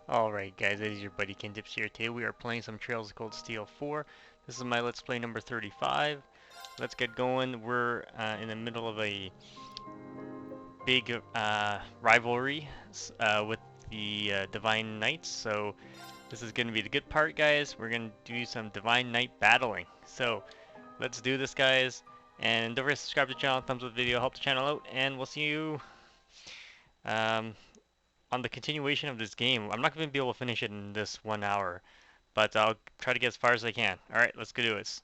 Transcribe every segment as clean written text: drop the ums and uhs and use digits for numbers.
Alright guys, it is your buddy Kintips here. Today we are playing some Trails of Cold Steel 4. This is my Let's Play number 35. Let's get going. We're in the middle of a big rivalry with the Divine Knights, so this is going to be the good part, guys. We're going to do some Divine Knight battling. So let's do this, guys. And don't forget to subscribe to the channel, thumbs up the video, help the channel out, and we'll see you on the continuation of this game. I'm not going to be able to finish it in this 1 hour, but I'll try to get as far as I can. Alright, let's go do this.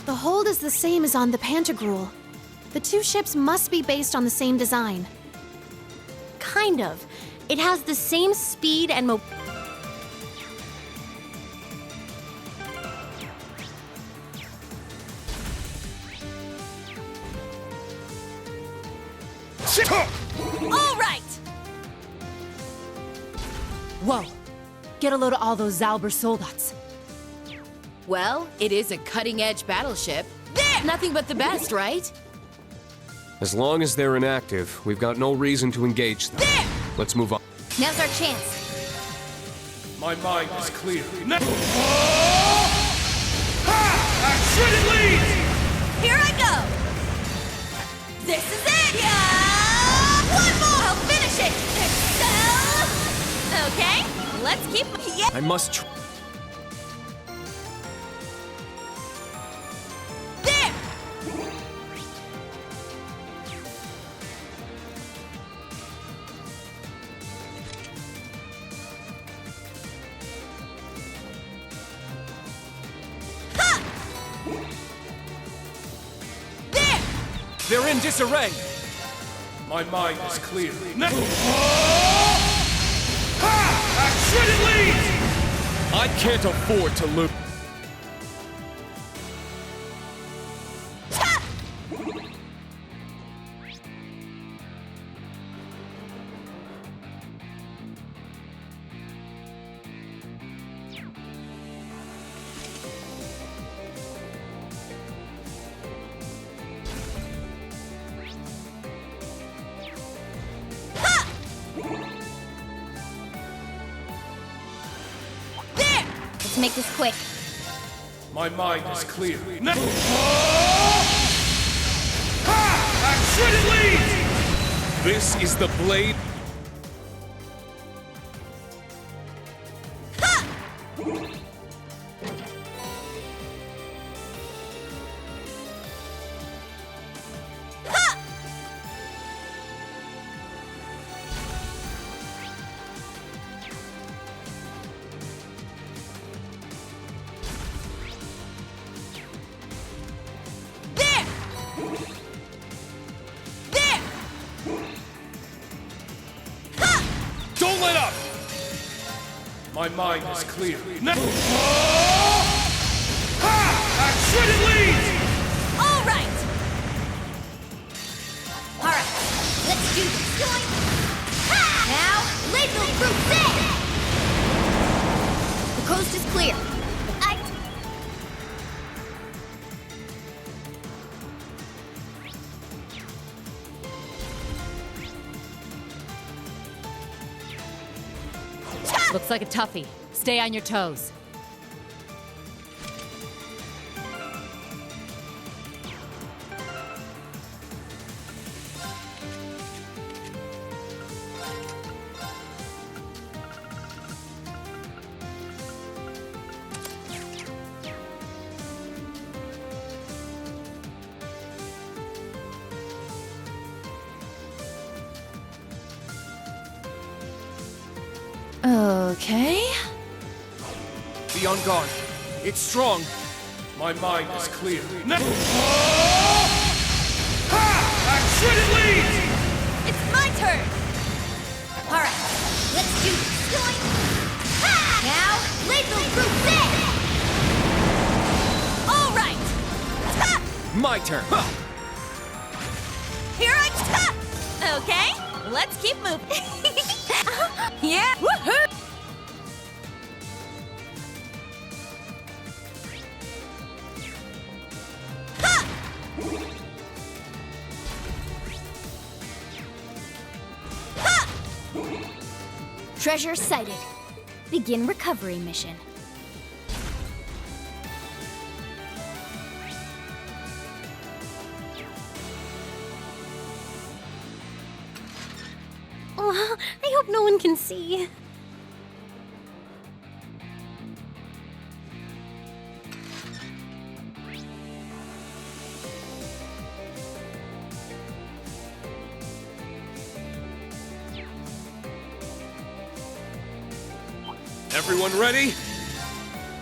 The hold is the same as on the Pantagruel. The two ships must be based on the same design. Kind of. It has the same speed and All right! Whoa! Get a load of all those Zauber soldats. Well, it is a cutting-edge battleship. There! Nothing but the best, right? As long as they're inactive, we've got no reason to engage them. There! Let's move on. Now's our chance. My mind is clear. Action and lead! Here I go! This is it! Yeah! One more! I'll finish it! Okay, let's keep... Yeah! I must There! Ha! There! They're in disarray! My mind is clear. Action and lead! I can't afford to lose. Let's make this quick. My mind is clear. Action and lead! This is the blade. Don't let up! My mind is clear. Action and lead! All right! All right, let's do this. Now, lethal crusade! The coast is clear. Looks like a toughie. Stay on your toes. Okay. Be on guard. It's strong. My mind is clear. Action and lead! It's my turn! All right, let's do this. Now, Lethal Crusade! All right! Ha! My turn. Huh. Here I come! Okay, let's keep moving. Yeah! Woohoo! Ha! Ha! Treasure sighted. Begin recovery mission. Oh, I hope no one can see. Everyone ready?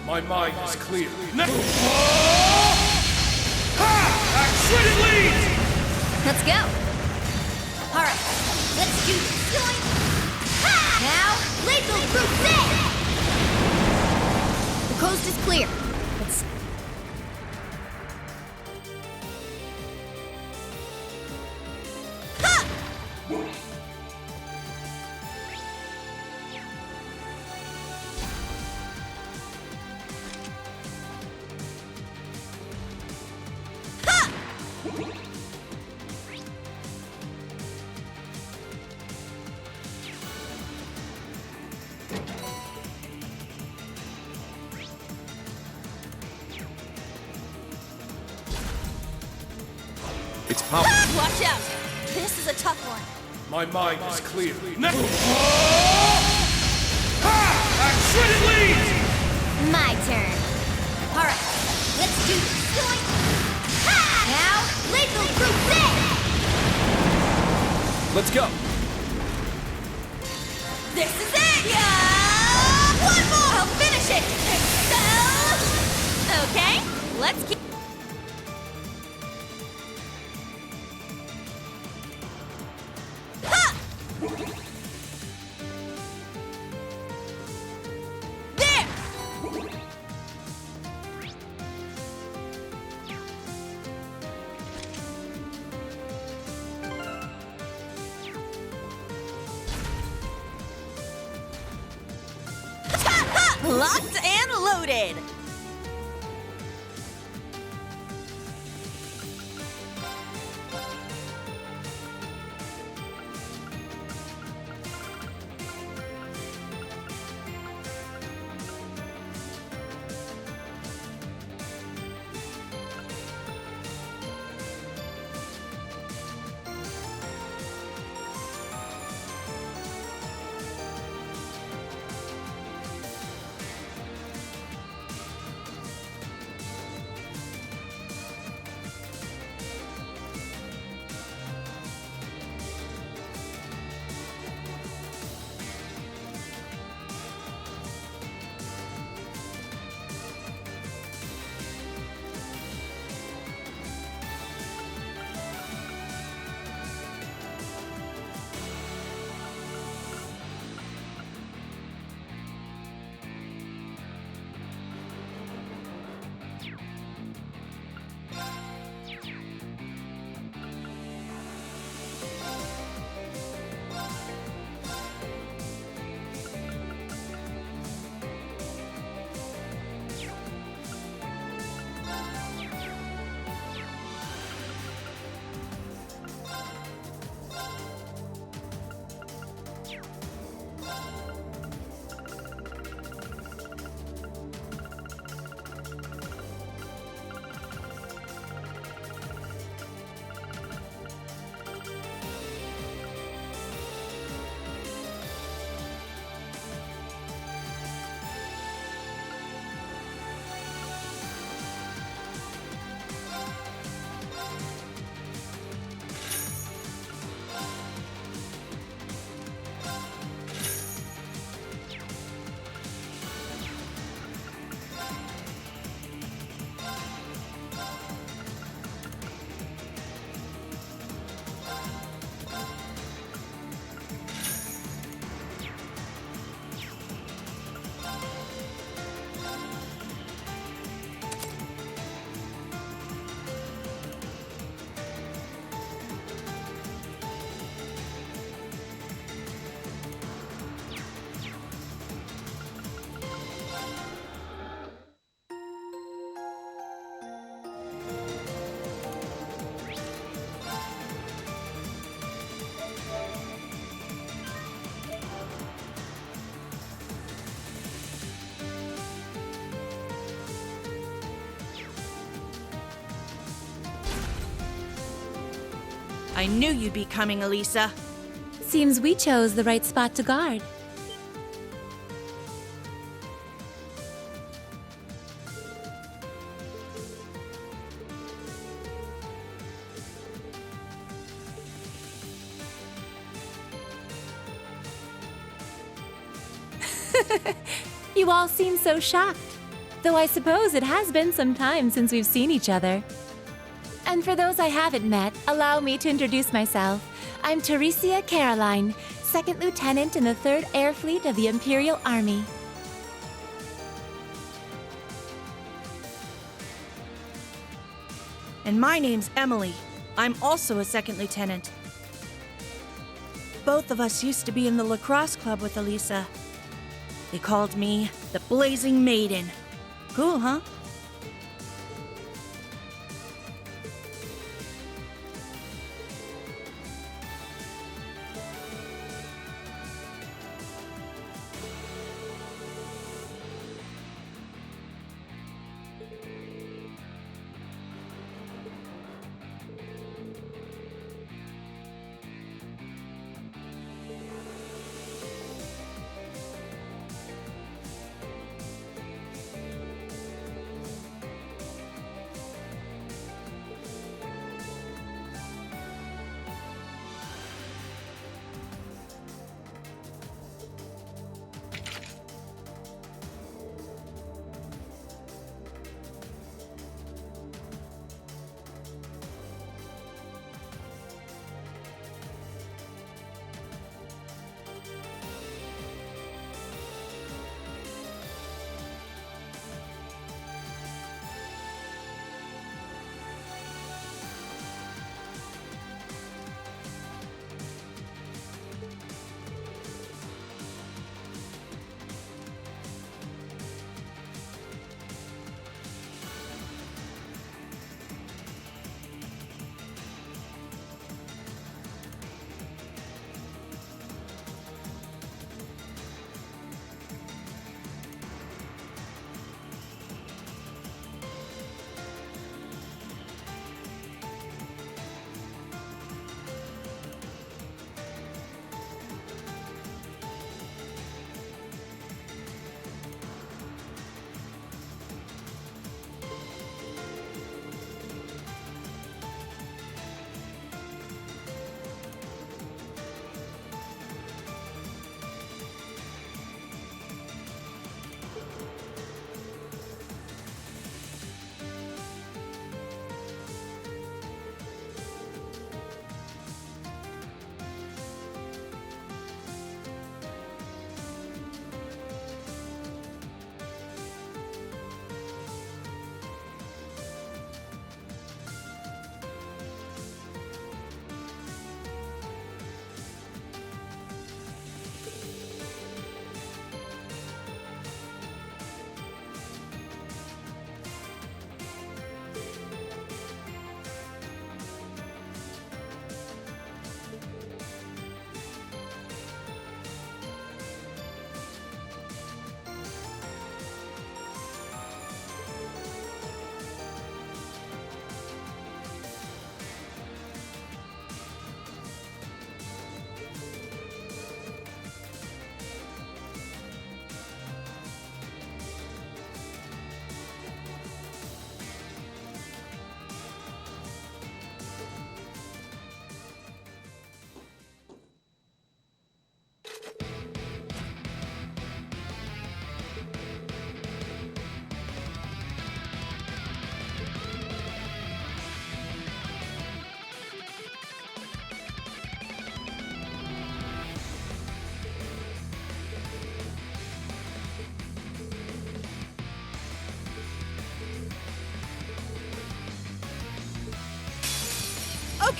My mind is clear. Action lead! Let's go! Alright, let's do this! Join! Ha! Now, Lethal Crusade! The coast is clear. Let's... Ha! It's power. Watch out! This is a tough one. My mind is clear. Action lead! My turn. Alright, let's do this. Join! Ha! Now, Lethal Crusade! Let's go. This is it! Yeah! One more! I'll finish it! Okay, let's keep... Ha! There! Locked and loaded! I knew you'd be coming, Elisa. Seems we chose the right spot to guard. You all seem so shocked. Though I suppose it has been some time since we've seen each other. And for those I haven't met, allow me to introduce myself. I'm Teresia Caroline, 2nd Lieutenant in the 3rd Air Fleet of the Imperial Army. And my name's Emily. I'm also a 2nd lieutenant. Both of us used to be in the lacrosse club with Elisa. They called me the Blazing Maiden. Cool, huh?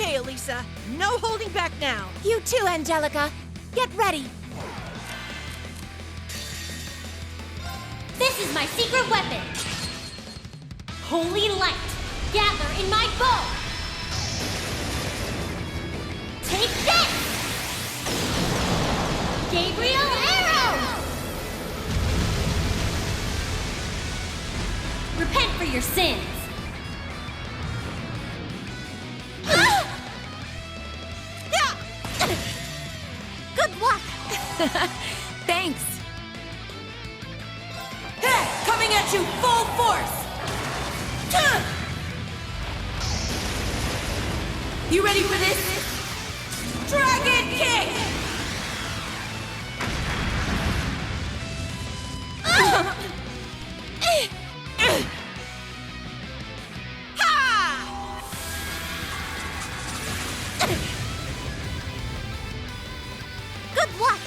Okay, Elisa. No holding back now. You too, Angelica. Get ready. This is my secret weapon. Holy light, gather in my bow. Take this! Gabriel arrow! Repent for your sins. Thanks. Hey, coming at you full force! You ready for this? Dragon Kick! Good luck!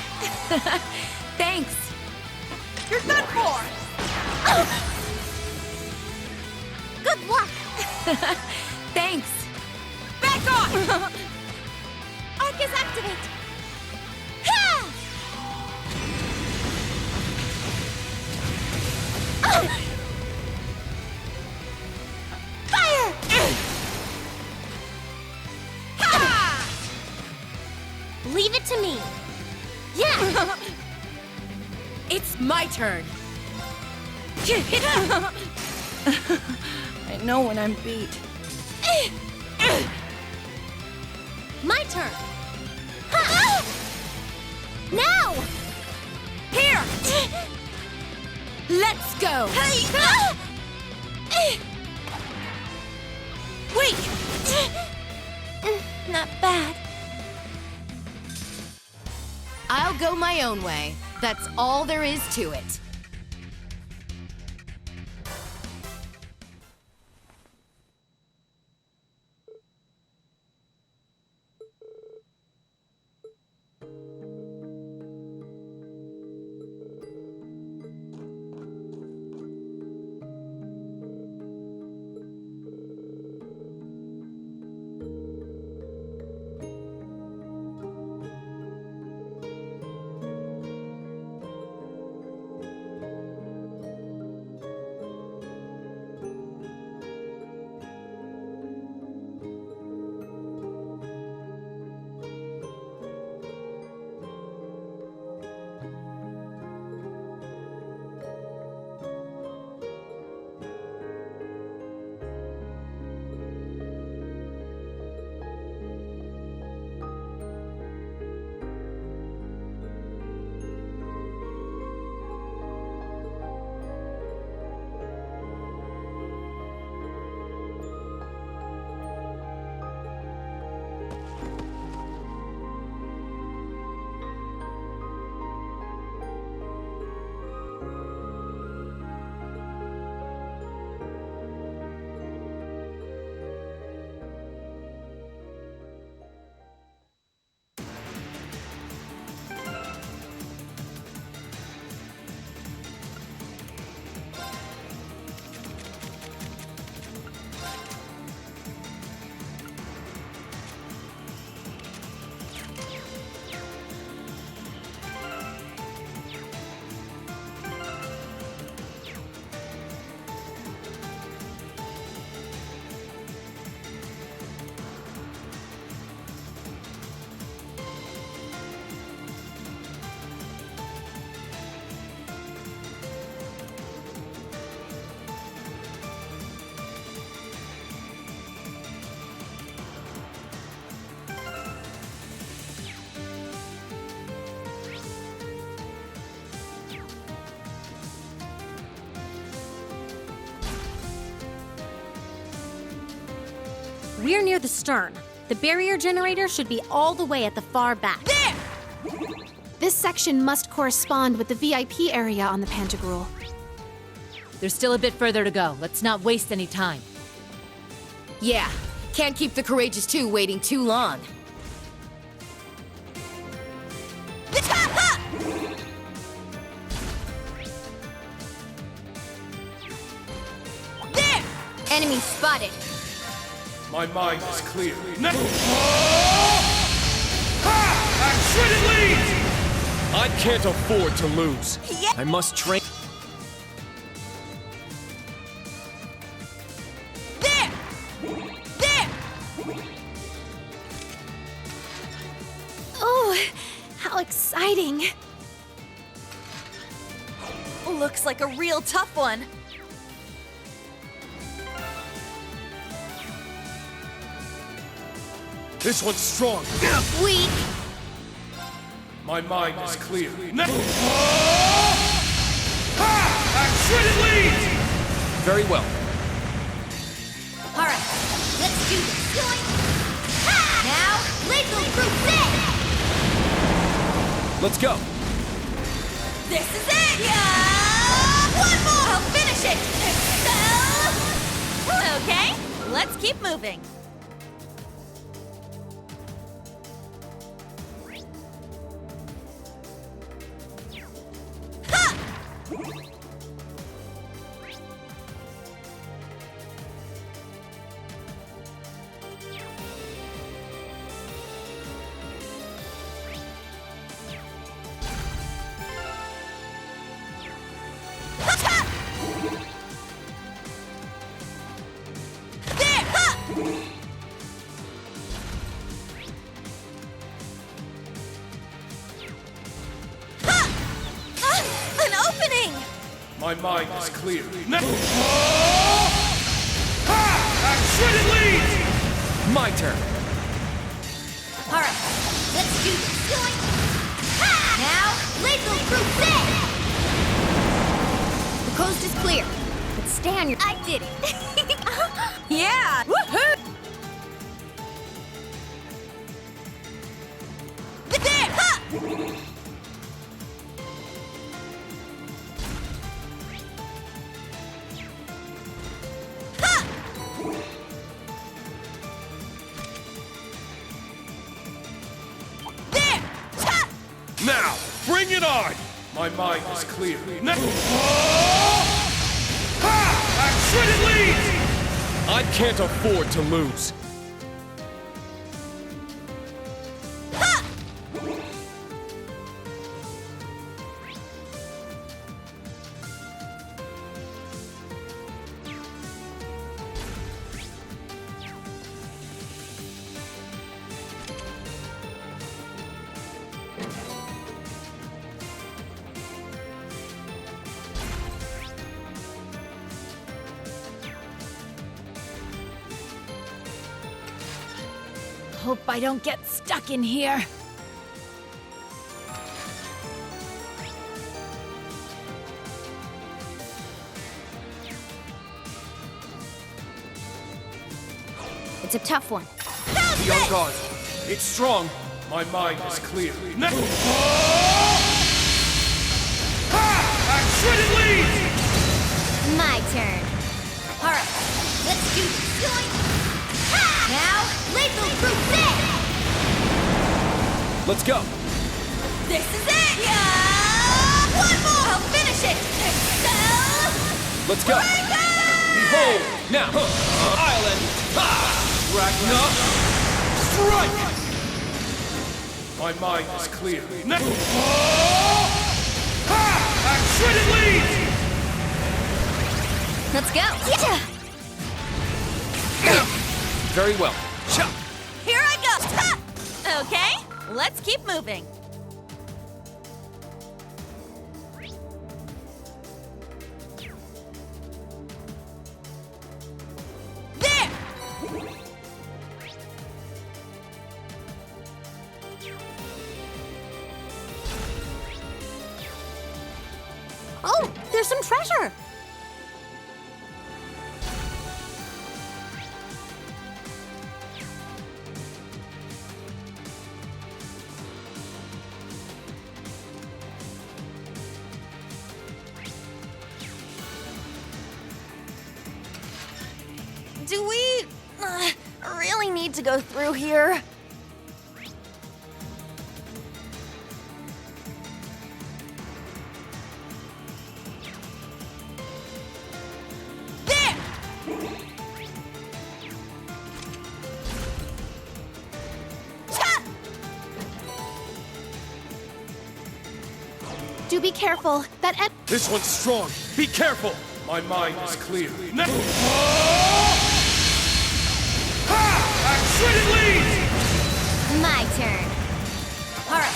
Thanks. You're done for! Good luck! Thanks. Back off! Arcus activate! Ha! Fire! Ha! Leave it to me. Yeah! It's my turn. I know when I'm beat. My turn. Ha! Now! Here! Let's go! Wait! Not bad. I'll go my own way. That's all there is to it. We're near the stern. The barrier generator should be all the way at the far back. There! This section must correspond with the VIP area on the Pantagruel. There's still a bit further to go. Let's not waste any time. Yeah, can't keep the Courageous 2 waiting too long. There! Enemy spotted. My mind is clear. Shredded leads! I can't afford to lose. Yeah. I must train. There! There! Oh, how exciting. Looks like a real tough one. This one's strong. Weak. My mind is clear. Shredded leads! Very well. Alright, let's do this. Now, lethal crusade! Let's go. This is it! Yeah! One more! I'll finish it! Okay, let's keep moving. Ha! My mind is clear. Shredded leads! My turn. Alright, let's do this. Now, lethal crusade! The coast is clear. But stay on your... I did it! Yeah! Woohoo! There! Ha! Now, bring it on! My mind is clear. Shredded leads! I can't afford to lose. Hope I don't get stuck in here. It's a tough one. Be on guard. It's strong. My mind is clear. Shredded leads! My turn. Alright, let's do this. Now, lethal crusade! Let's go. This is it! Yeah! One more! I'll finish it! Let's go. Behold! Now! Island! Ragnar! Strike! My mind is clear. Shredded leads! Let's go! Yeah! Very well. Here I go! Ha! Okay, let's keep moving. There! Oh, there's some treasure! Do we really need to go through here? There! Ha! Do be careful. That This one's strong. Be careful. My mind is clear. Shredded leads! My turn. Alright,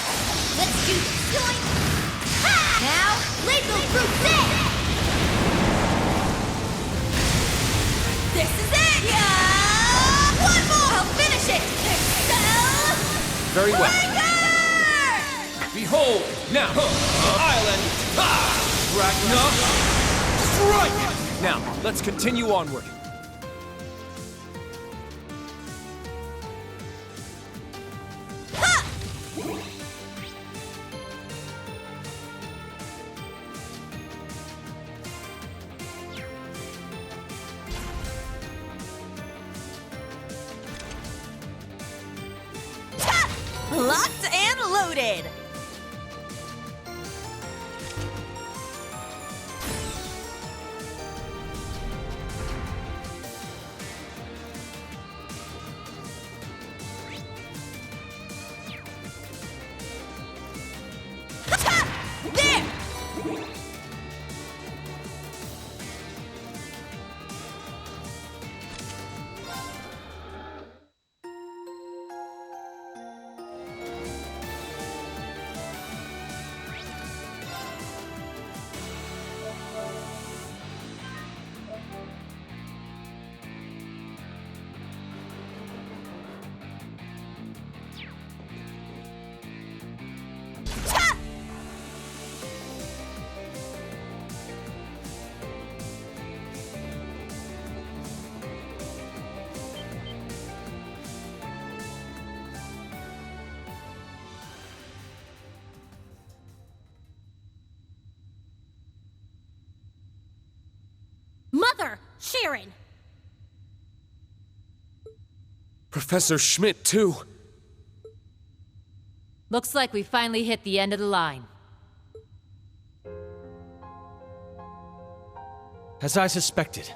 let's do this. Now, lethal crusade! This is it! Yeah! One more! I'll finish it! Very well. Breaker! Now, Island, Ragnar, strike! Now, let's continue onward. Locked and loaded! There! Mother! Sharon! Professor Schmidt, too. Looks like we finally hit the end of the line. As I suspected,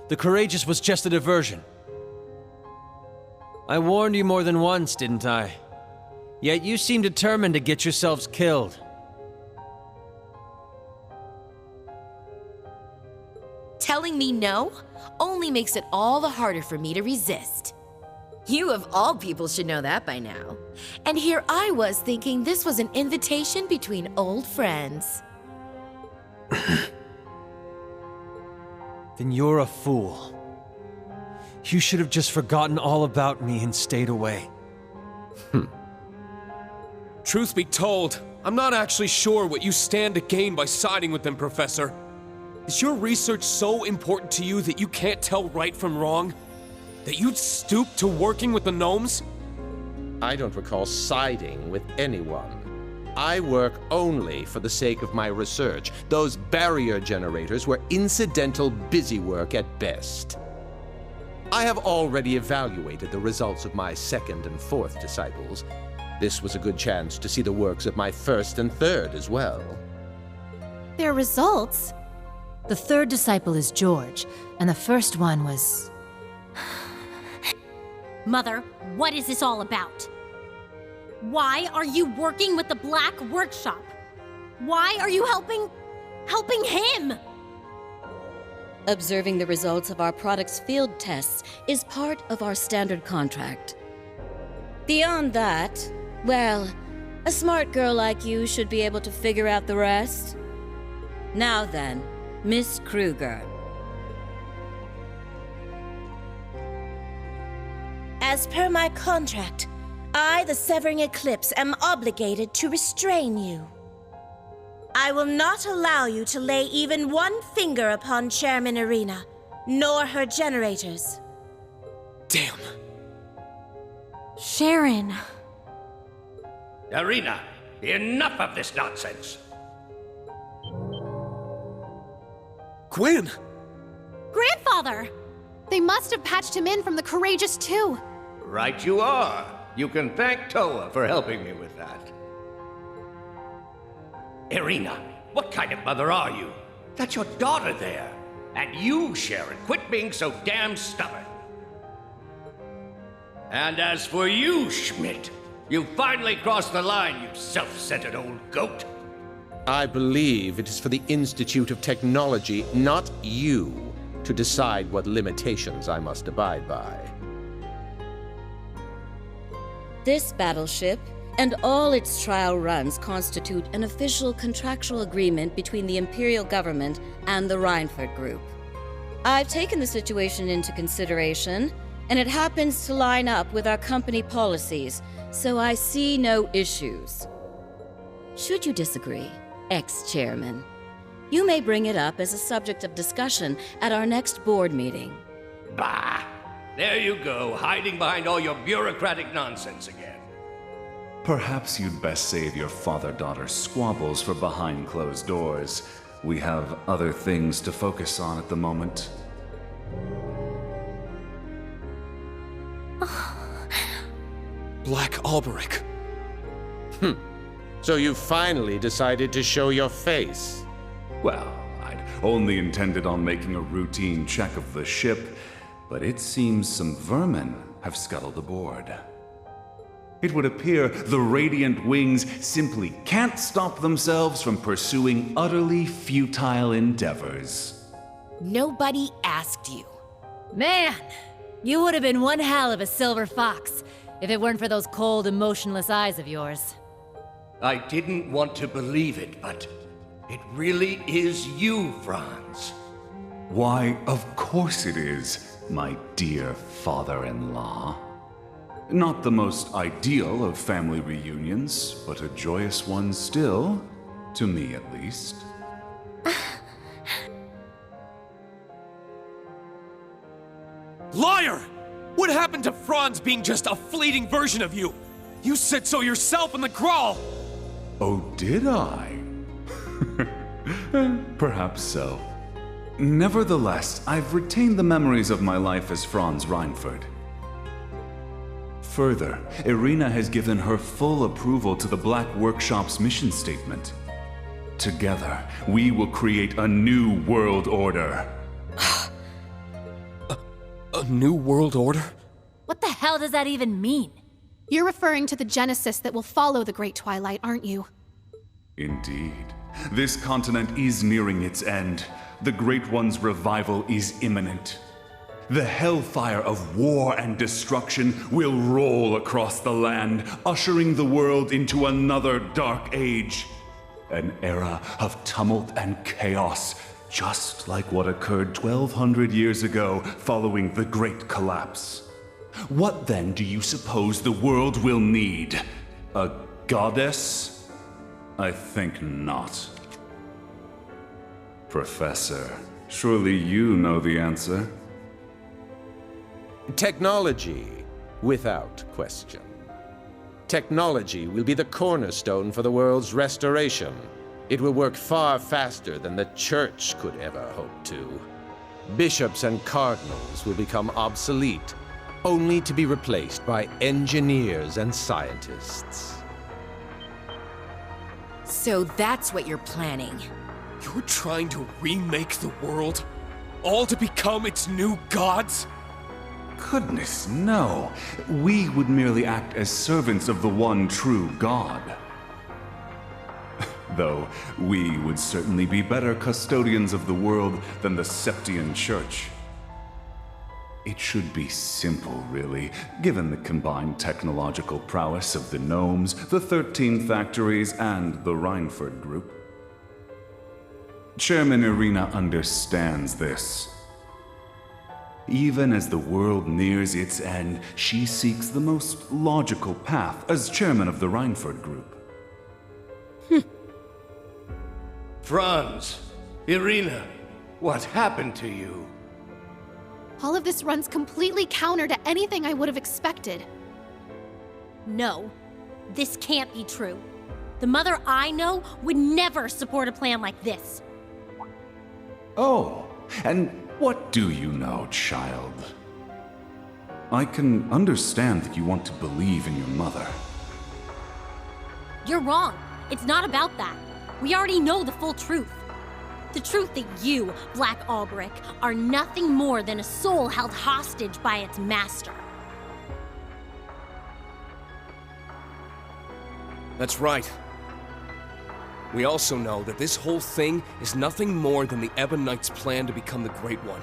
the Courageous was just a diversion. I warned you more than once, didn't I? Yet you seem determined to get yourselves killed. Telling me no only makes it all the harder for me to resist. You of all people should know that by now. And here I was thinking this was an invitation between old friends. Then you're a fool. You should have just forgotten all about me and stayed away. Truth be told, I'm not actually sure what you stand to gain by siding with them, Professor. Is your research so important to you that you can't tell right from wrong? That you'd stoop to working with the gnomes? I don't recall siding with anyone. I work only for the sake of my research. Those barrier generators were incidental busy work at best. I have already evaluated the results of my second and fourth disciples. This was a good chance to see the works of my first and third as well. Their results? The third disciple is George, and the first one was... Mother, what is this all about? Why are you working with the Black Workshop? Why are you helping him? Observing the results of our product's field tests is part of our standard contract. Beyond that, well, a smart girl like you should be able to figure out the rest. Now then, Miss Kruger. As per my contract, I, the Severing Eclipse, am obligated to restrain you. I will not allow you to lay even one finger upon Chairman Arena, nor her generators. Damn. Sharon. Arena, enough of this nonsense. Gwen! Grandfather! They must have patched him in from the Courageous too. Right you are. You can thank Toa for helping me with that. Irina, what kind of mother are you? That's your daughter there. And you, Sharon, quit being so damn stubborn. And as for you, Schmidt, you finally crossed the line, you self-centered old goat. I believe it is for the Institute of Technology, not you, to decide what limitations I must abide by. This battleship and all its trial runs constitute an official contractual agreement between the Imperial government and the Reinford Group. I've taken the situation into consideration, and it happens to line up with our company policies, so I see no issues. Should you disagree, ex-chairman, you may bring it up as a subject of discussion at our next board meeting. Bah! There you go, hiding behind all your bureaucratic nonsense again. Perhaps you'd best save your father-daughter squabbles for behind closed doors. We have other things to focus on at the moment. Black Alberic. So you finally decided to show your face? Well, I'd only intended on making a routine check of the ship, but it seems some vermin have scuttled aboard. It would appear the Radiant Wings simply can't stop themselves from pursuing utterly futile endeavors. Nobody asked you. Man, you would have been one hell of a silver fox if it weren't for those cold, emotionless eyes of yours. I didn't want to believe it, but it really is you, Franz. Why, of course it is, my dear father-in-law. Not the most ideal of family reunions, but a joyous one still, to me at least. Liar! What happened to Franz being just a fleeting version of you? You said so yourself in the crawl! Oh, did I? Perhaps so. Nevertheless, I've retained the memories of my life as Franz Reinford. Further, Irina has given her full approval to the Black Workshop's mission statement. Together, we will create a new world order. A new world order? What the hell does that even mean? You're referring to the Genesis that will follow the Great Twilight, aren't you? Indeed. This continent is nearing its end. The Great One's revival is imminent. The hellfire of war and destruction will roll across the land, ushering the world into another dark age. An era of tumult and chaos, just like what occurred 1,200 years ago following the Great Collapse. What then do you suppose the world will need? A goddess? I think not. Professor, surely you know the answer. Technology, without question. Technology will be the cornerstone for the world's restoration. It will work far faster than the Church could ever hope to. Bishops and cardinals will become obsolete, only to be replaced by engineers and scientists. So that's what you're planning. You're trying to remake the world? All to become its new gods? Goodness, no. We would merely act as servants of the one true God. Though we would certainly be better custodians of the world than the Septian Church. It should be simple, really, given the combined technological prowess of the Gnomes, the 13 Factories, and the Reinford Group. Chairman Irina understands this. Even as the world nears its end, she seeks the most logical path as chairman of the Reinford Group. Franz, Irina, what happened to you? All of this runs completely counter to anything I would have expected. No, this can't be true. The mother I know would never support a plan like this. Oh, and what do you know, child? I can understand that you want to believe in your mother. You're wrong. It's not about that. We already know the full truth. The truth that you, Black Alberic, are nothing more than a soul held hostage by its master. That's right. We also know that this whole thing is nothing more than the Ebonites' plan to become the Great One.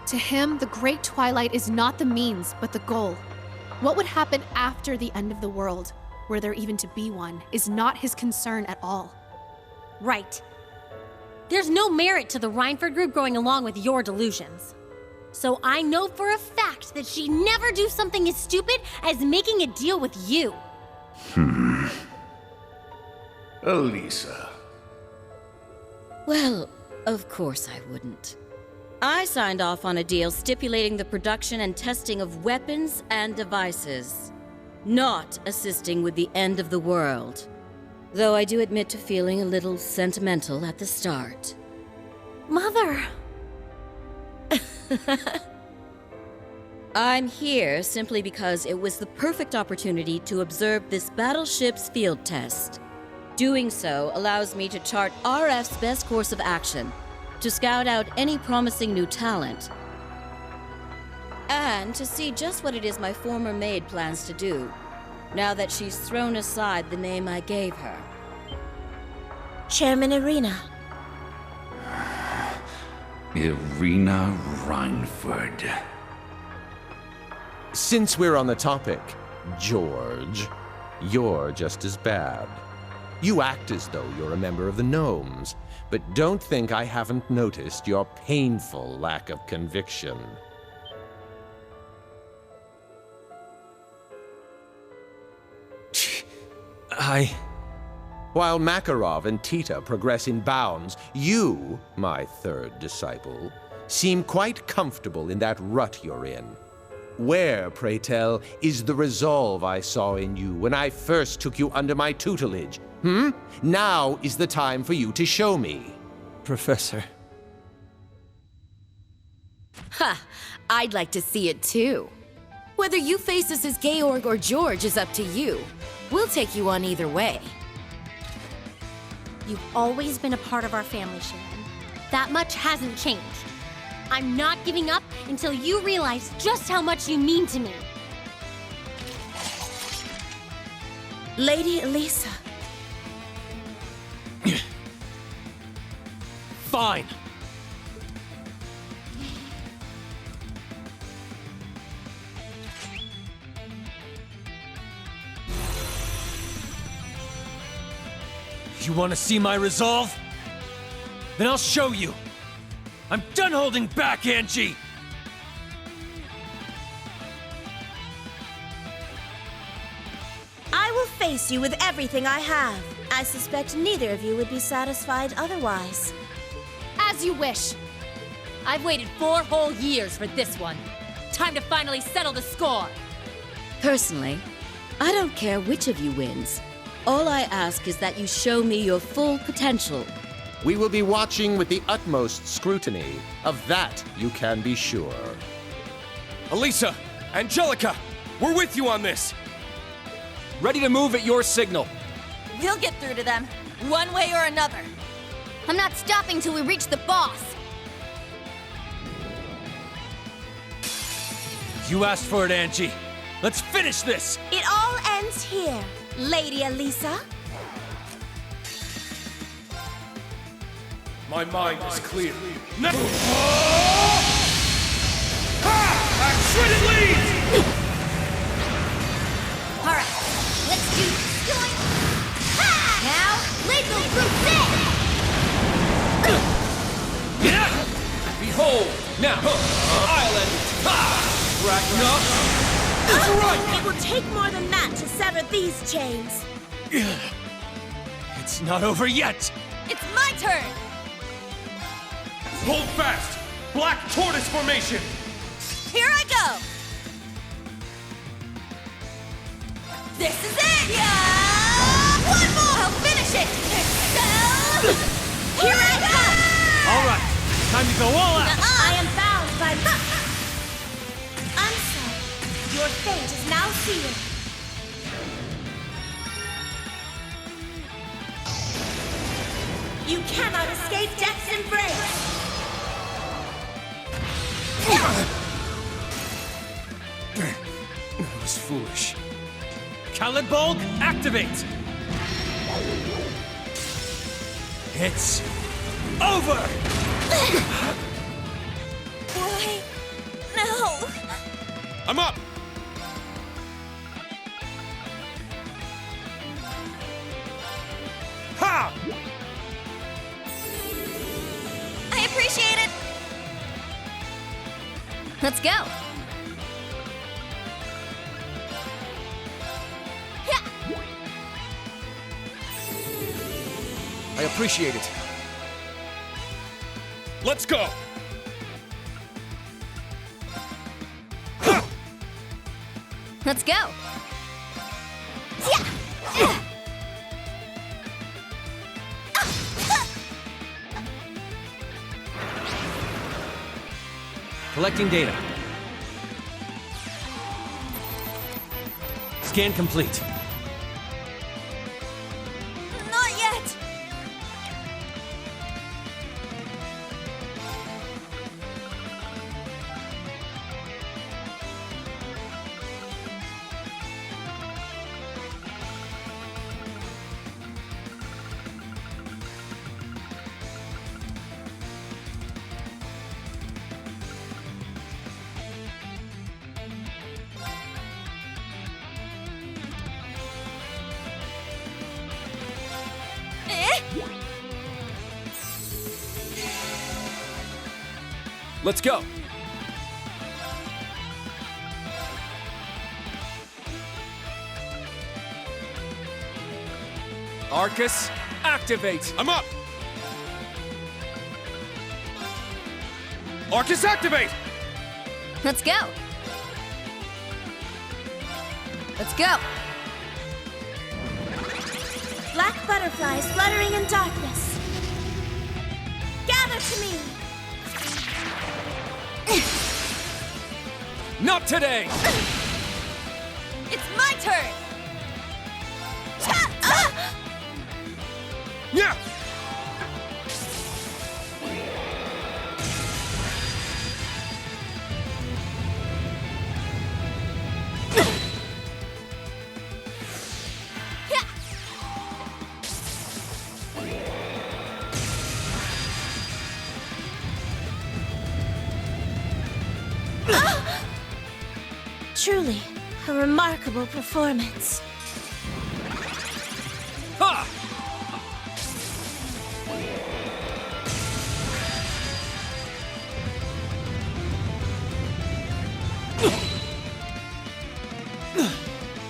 To him, the Great Twilight is not the means, but the goal. What would happen after the end of the world, were there even to be one, is not his concern at all. Right. There's no merit to the Reinford Group going along with your delusions. So I know for a fact that she'd never do something as stupid as making a deal with you. Elisa. Well, of course I wouldn't. I signed off on a deal stipulating the production and testing of weapons and devices, not assisting with the end of the world. Though I do admit to feeling a little sentimental at the start. Mother! I'm here simply because it was the perfect opportunity to observe this battleship's field test. Doing so allows me to chart RF's best course of action, to scout out any promising new talent, and to see just what it is my former maid plans to do, now that she's thrown aside the name I gave her. Chairman Irina. Irina Reinford. Since we're on the topic, George, you're just as bad. You act as though you're a member of the Gnomes, but don't think I haven't noticed your painful lack of conviction. While Makarov and Tita progress in bounds, you, my third disciple, seem quite comfortable in that rut you're in. Where, pray tell, is the resolve I saw in you when I first took you under my tutelage? Now is the time for you to show me. Professor. Ha! I'd like to see it too. Whether you face us as Georg or George is up to you. We'll take you on either way. You've always been a part of our family, Sharon. That much hasn't changed. I'm not giving up until you realize just how much you mean to me. Lady Elisa. Fine. You want to see my resolve? Then I'll show you. I'm done holding back, Angie! I will face you with everything I have. I suspect neither of you would be satisfied otherwise. As you wish. I've waited 4 whole years for this one. Time to finally settle the score. Personally, I don't care which of you wins. All I ask is that you show me your full potential. We will be watching with the utmost scrutiny. Of that, you can be sure. Elisa! Angelica! We're with you on this! Ready to move at your signal. We'll get through to them, one way or another. I'm not stopping till we reach the boss. You asked for it, Angie. Let's finish this! It all ends here, Lady Elisa. My mind is clear. Now! Shredded leaves! Alright, let's do this. Now, lethal crusade! Yeah! Behold! Now, I'll end it! Ragnar! That's right! It will take more than that to sever these chains. It's not over yet! It's my turn! Hold fast! Black Tortoise Formation! Here I go! This is it! Yeah! One more! I'll finish it! Excel! Here I come! All right, time to go all out! I am bound by... Unsaid. Your fate is now sealed. You cannot escape death's embrace. That was foolish. Kalidbolg, activate! It's over! Why? No! I'm up! Ha! I appreciate it! Let's go! appreciate it. Let's go! Let's go. Collecting data. Scan complete. Not yet. Let's go! Arcus, activate! I'm up! Arcus, activate! Let's go. Let's go. Black butterflies fluttering in darkness. Gather to me! Not today! It's my turn. Yeah! Truly, a remarkable performance. Ha!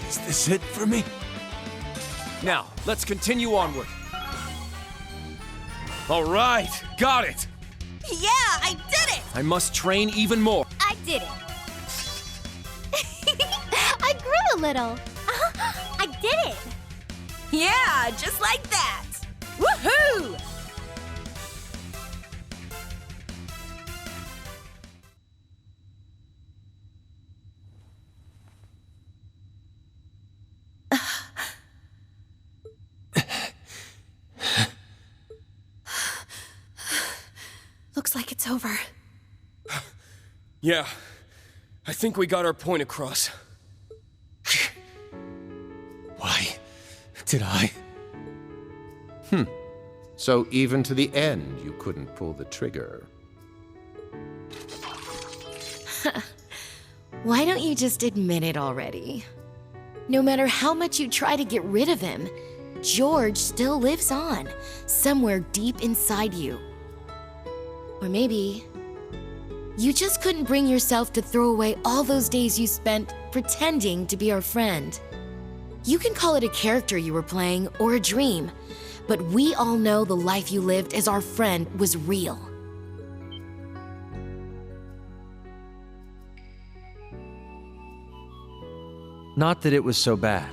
Is this it for me? Now, let's continue onward. All right, got it! Yeah, I did it. I must train even more. I did it. I grew a little. I did it. Yeah, just like that. Woohoo! Looks like it's over. Yeah, I think we got our point across. Why did I? So even to the end, you couldn't pull the trigger. Why don't you just admit it already? No matter how much you try to get rid of him, George still lives on, somewhere deep inside you. Or maybe you just couldn't bring yourself to throw away all those days you spent pretending to be our friend. You can call it a character you were playing or a dream, but we all know the life you lived as our friend was real. Not that it was so bad.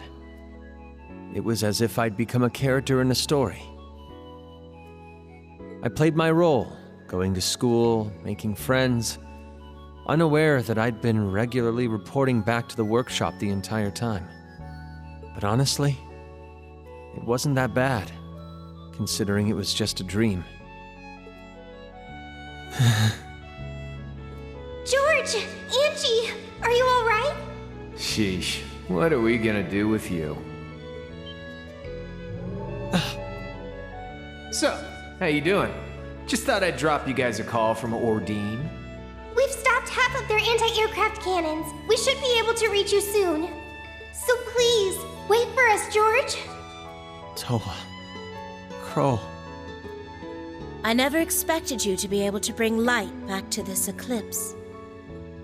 It was as if I'd become a character in a story. I played my role, going to school, making friends, unaware that I'd been regularly reporting back to the workshop the entire time. But honestly, it wasn't that bad, considering it was just a dream. George! Angie! Are you alright? Sheesh, what are we gonna do with you? So, how you doing? Just thought I'd drop you guys a call from Ordine. We've stopped half of their anti-aircraft cannons. We should be able to reach you soon. So please, wait for us, George. Toa. Crow. I never expected you to be able to bring light back to this eclipse.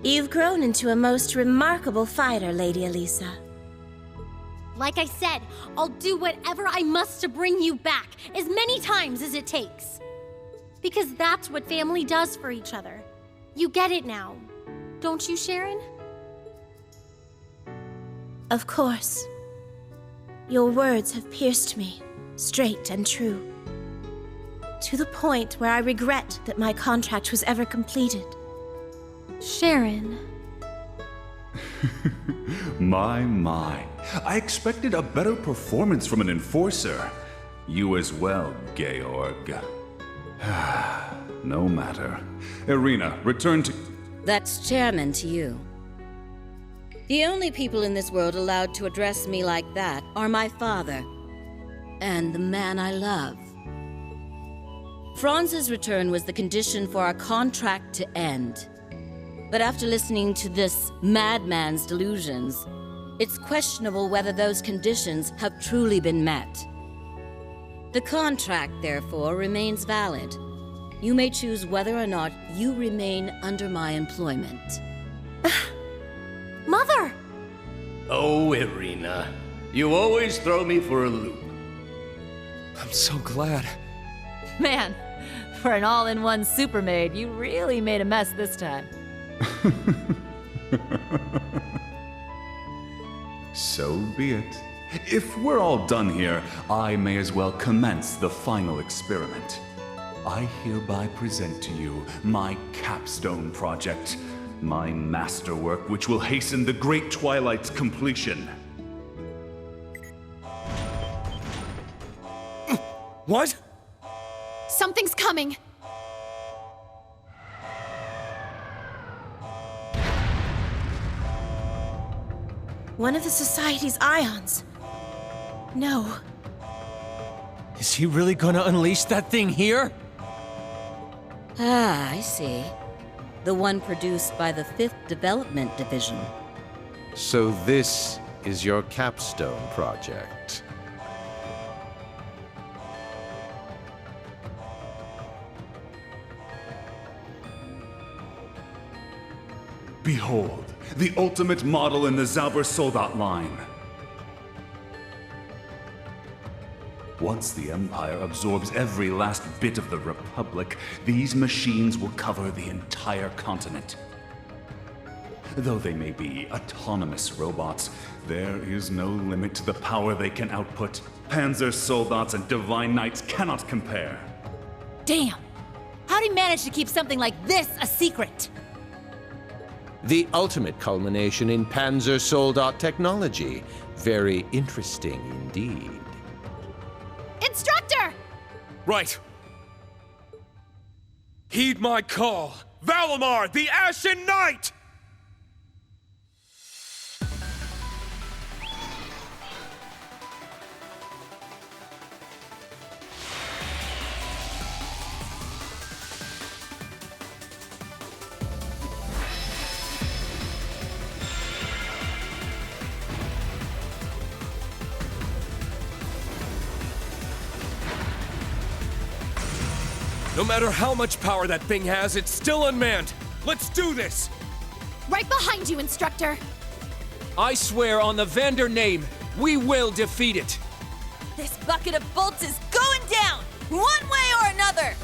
You've grown into a most remarkable fighter, Lady Elisa. Like I said, I'll do whatever I must to bring you back, as many times as it takes. Because that's what family does for each other. You get it now, don't you, Sharon? Of course. Your words have pierced me, straight and true. To the point where I regret that my contract was ever completed. Sharon. My. I expected a better performance from an enforcer. You as well, Georg. No matter. Irina, return to... That's chairman to you. The only people in this world allowed to address me like that are my father and the man I love. Franz's return was the condition for our contract to end. But after listening to this madman's delusions, it's questionable whether those conditions have truly been met. The contract, therefore, remains valid. You may choose whether or not you remain under my employment. Mother! Oh, Irina. You always throw me for a loop. I'm so glad. Man, for an all-in-one super maid, you really made a mess this time. So be it. If we're all done here, I may as well commence the final experiment. I hereby present to you my capstone project, my masterwork which will hasten the Great Twilight's completion. What? Something's coming. One of the Society's ions. No. Is he really gonna unleash that thing here? Ah, I see. The one produced by the 5th Development Division. So this is your capstone project. Behold, the ultimate model in the Zauber Soldat line. Once the Empire absorbs every last bit of the Republic, these machines will cover the entire continent. Though they may be autonomous robots, there is no limit to the power they can output. Panzer Soldats and Divine Knights cannot compare. Damn! How'd he manage to keep something like this a secret? The ultimate culmination in Panzer Soldat technology. Very interesting indeed. Instructor! Right. Heed my call. Valimar, the Ashen Knight! No matter how much power that thing has, it's still unmanned. Let's do this! Right behind you, Instructor. I swear on the Vander name, we will defeat it. This bucket of bolts is going down, one way or another!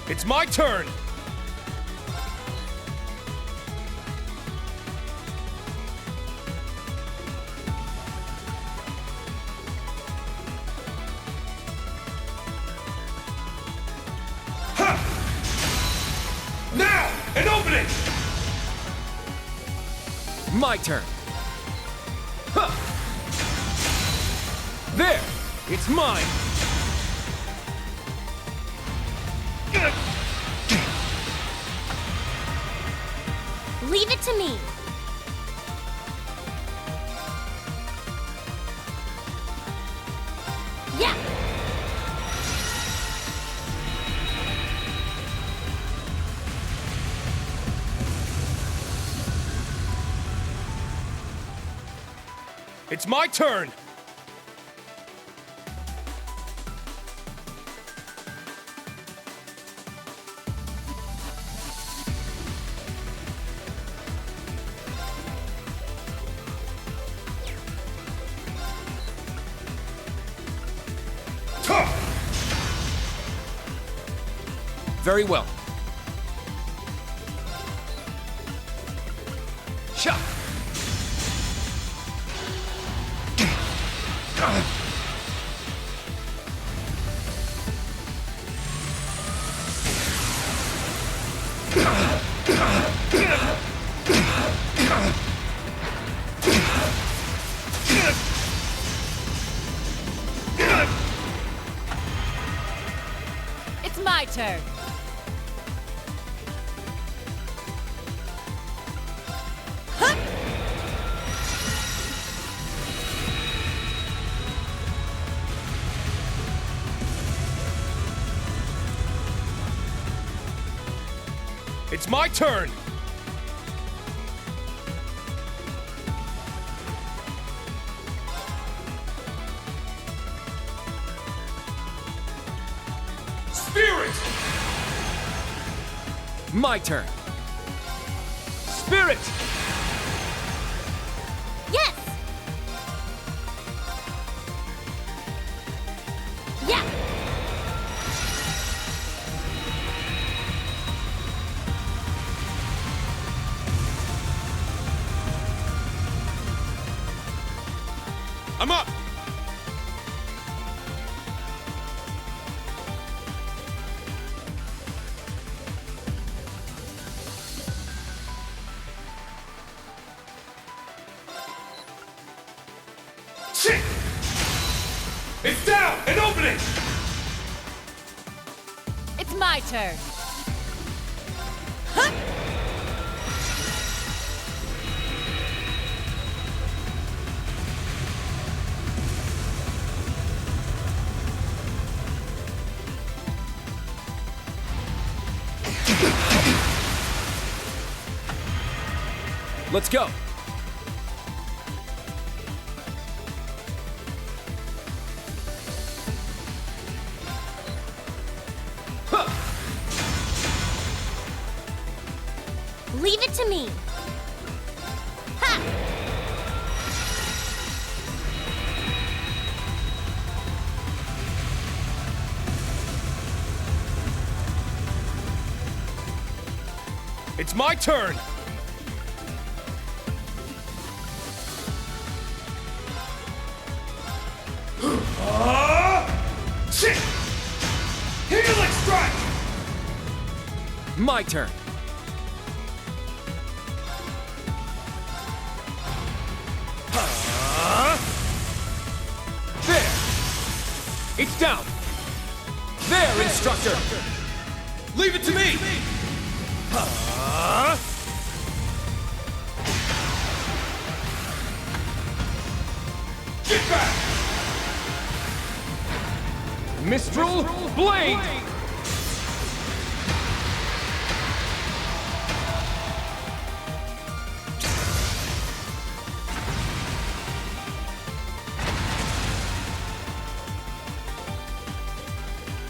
It's my turn! Ha! Now! And open it! My turn. Huh. There! It's mine! Leave it to me. It's my turn! Very well. Shot! It's my turn. It's my turn! Spirit! My turn. Spirit! Yes! Yeah! I'm up! Shit! It's down and opening! It's my turn. Let's go! Leave it to me. Ha! It's my turn! Shit! Healing strike! My turn. There! It's down! There, instructor! Leave it to me! Get back! Mistral Blade!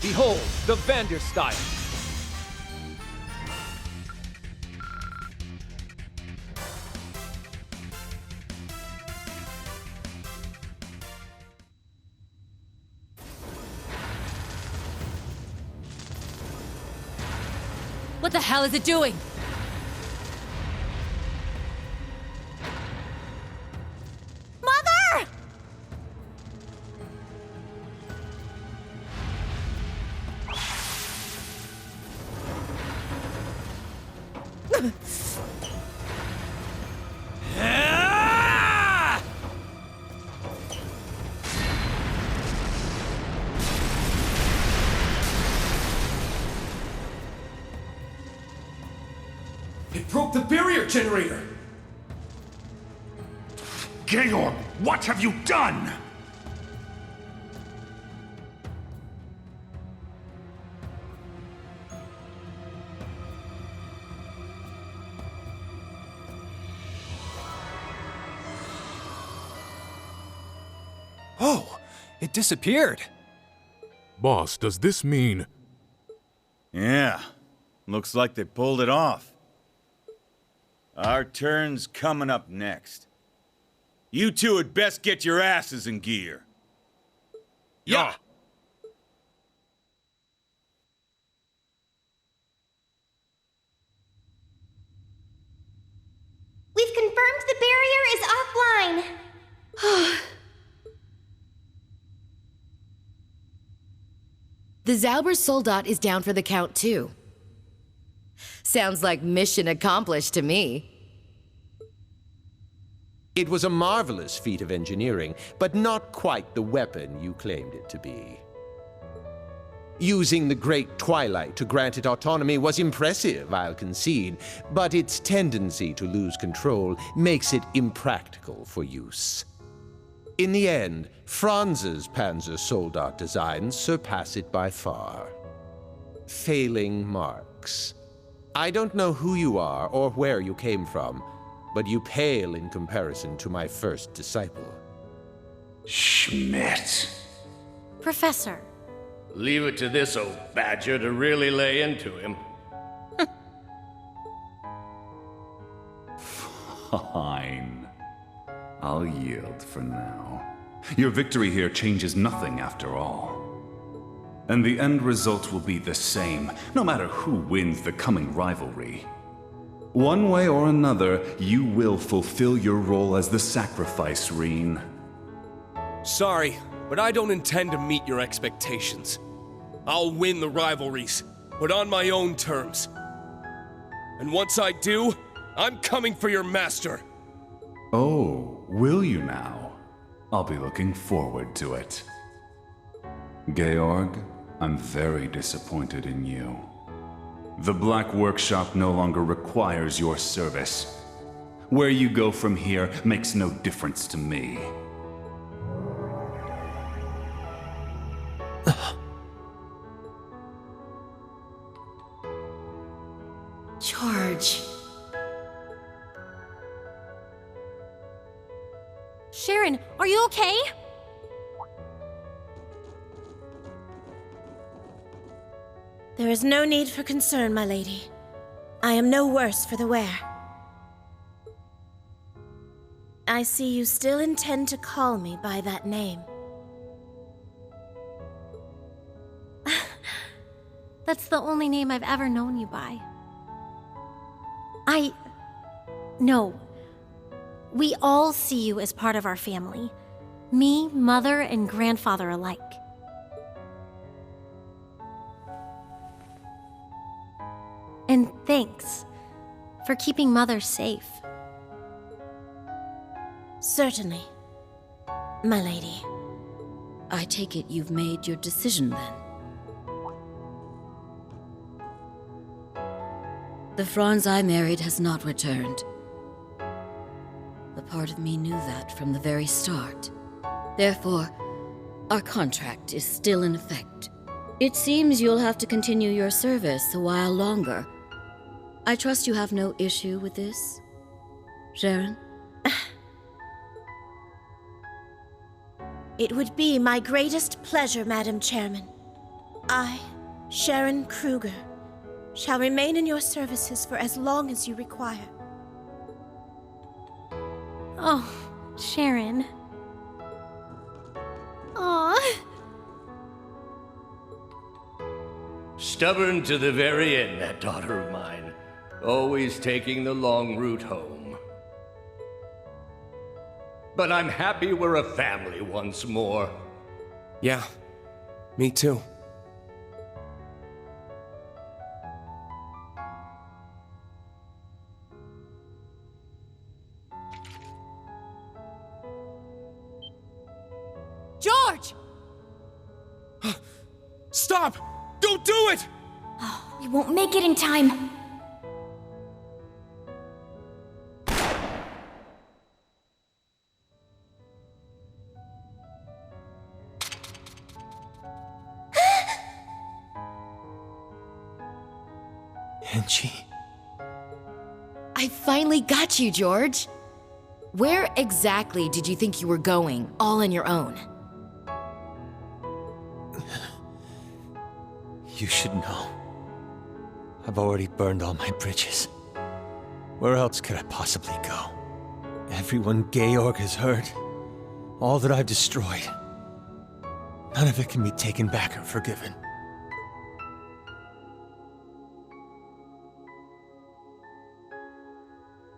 Behold, the Vander style. What the hell is it doing? Mother! It broke the barrier generator! Georg, what have you done? Oh, it disappeared. Boss, does this mean... Yeah, looks like they pulled it off. Our turn's coming up next. You two had best get your asses in gear. Yeah. We've confirmed the barrier is offline. The Zauber Soldat is down for the count, too. Sounds like mission accomplished to me. It was a marvelous feat of engineering, but not quite the weapon you claimed it to be. Using the Great Twilight to grant it autonomy was impressive, I'll concede, but its tendency to lose control makes it impractical for use. In the end, Franz's Panzer Soldat designs surpass it by far. Failing marks. I don't know who you are or where you came from, but you pale in comparison to my first disciple. Schmidt. Professor. Leave it to this old badger to really lay into him. Fine. I'll yield for now. Your victory here changes nothing after all. And the end result will be the same, no matter who wins the coming rivalry. One way or another, you will fulfill your role as the sacrifice, Rean. Sorry, but I don't intend to meet your expectations. I'll win the rivalries, but on my own terms. And once I do, I'm coming for your master. Oh, will you now? I'll be looking forward to it. Georg, I'm very disappointed in you. The Black Workshop no longer requires your service. Where you go from here makes no difference to me. George. Sharon, are you okay? There is no need for concern, my lady. I am no worse for the wear. I see you still intend to call me by that name. That's the only name I've ever known you by. No. We all see you as part of our family. Me, mother, and grandfather alike. And thanks for keeping Mother safe. Certainly, my lady. I take it you've made your decision then. The Franz I married has not returned. A part of me knew that from the very start. Therefore, our contract is still in effect. It seems you'll have to continue your service a while longer. I trust you have no issue with this, Sharon? It would be my greatest pleasure, Madam Chairman. I, Sharon Kruger, shall remain in your services for as long as you require. Oh, Sharon. Aw. Stubborn to the very end, that daughter of mine. Always taking the long route home. But I'm happy we're a family once more. Yeah, me too. George! Stop! Don't do it! We won't make it in time. Angie. I finally got you, George. Where exactly did you think you were going, all on your own? You should know. I've already burned all my bridges. Where else could I possibly go? Everyone Georg has hurt. All that I've destroyed. None of it can be taken back or forgiven.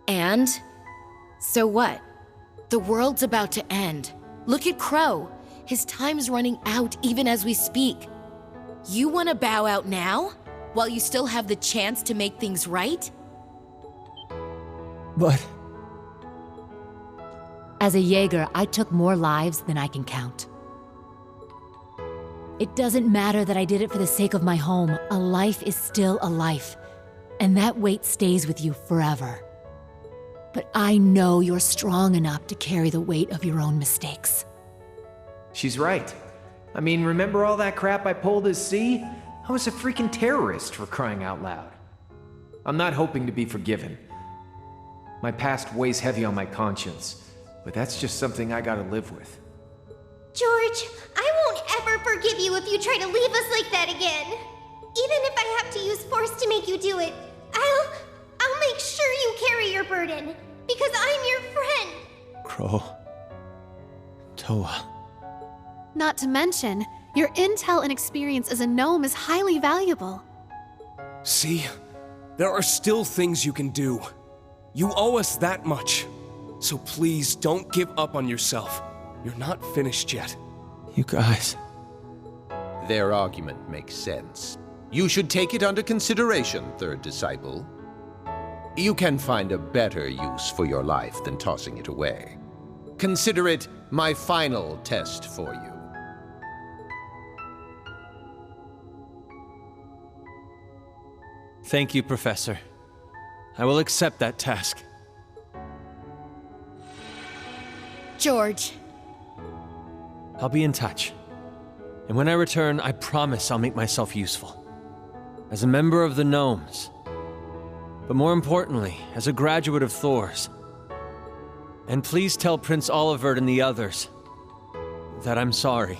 And? So what? The world's about to end. Look at Crow. His time's running out even as we speak. You want to bow out now? While you still have the chance to make things right? But... As a Jaeger, I took more lives than I can count. It doesn't matter that I did it for the sake of my home. A life is still a life. And that weight stays with you forever. But I know you're strong enough to carry the weight of your own mistakes. She's right. I mean, remember all that crap I pulled as C? I was a freaking terrorist, for crying out loud. I'm not hoping to be forgiven. My past weighs heavy on my conscience, but that's just something I gotta live with. George, I won't ever forgive you if you try to leave us like that again. Even if I have to use force to make you do it, I'll make sure you carry your burden, because I'm your friend. Crow. Toa. Not to mention, your intel and experience as a gnome is highly valuable. See? There are still things you can do. You owe us that much. So please don't give up on yourself. You're not finished yet. You guys. Their argument makes sense. You should take it under consideration, third disciple. You can find a better use for your life than tossing it away. Consider it my final test for you. Thank you, Professor. I will accept that task. George. I'll be in touch. And when I return, I promise I'll make myself useful. As a member of the Gnomes. But more importantly, as a graduate of Thor's. And please tell Prince Olivert and the others that I'm sorry.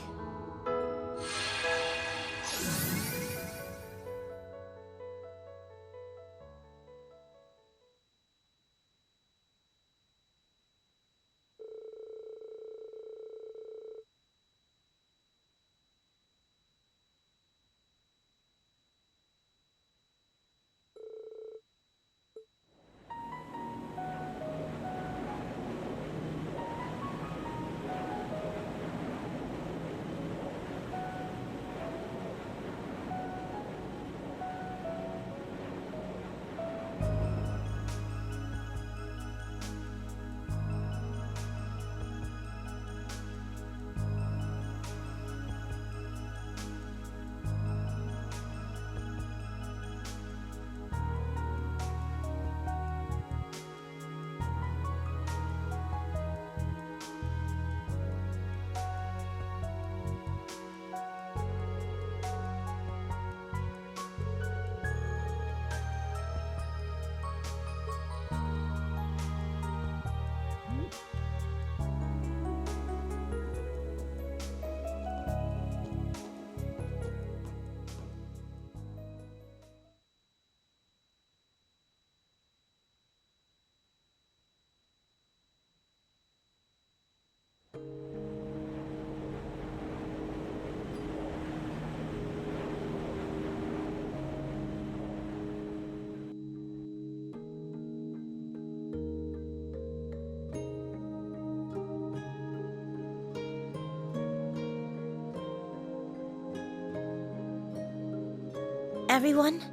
Everyone,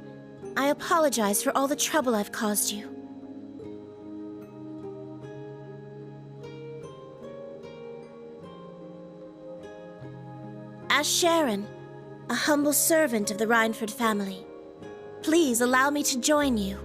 I apologize for all the trouble I've caused you. As Sharon, a humble servant of the Reinford family, please allow me to join you.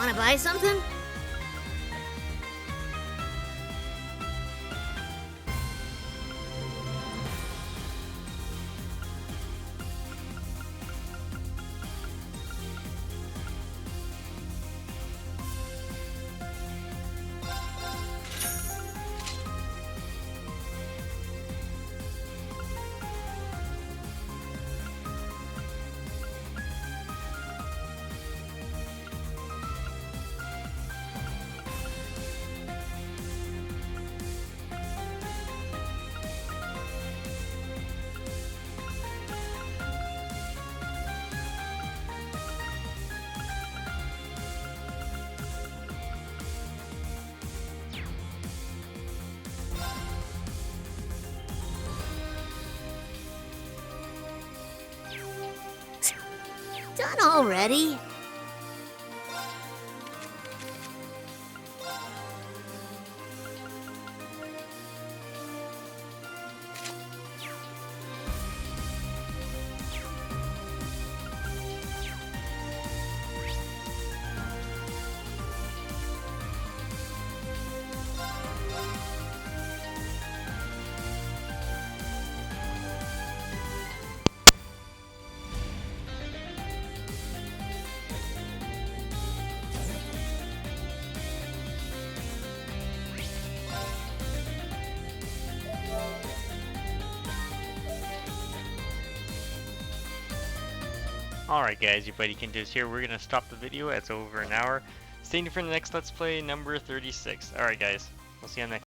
Wanna buy something? Done already? Alright guys, your buddy Kintips here. We're gonna stop the video. It's over an hour. Stay tuned for the next Let's Play number 36. Alright guys, we'll see you on next.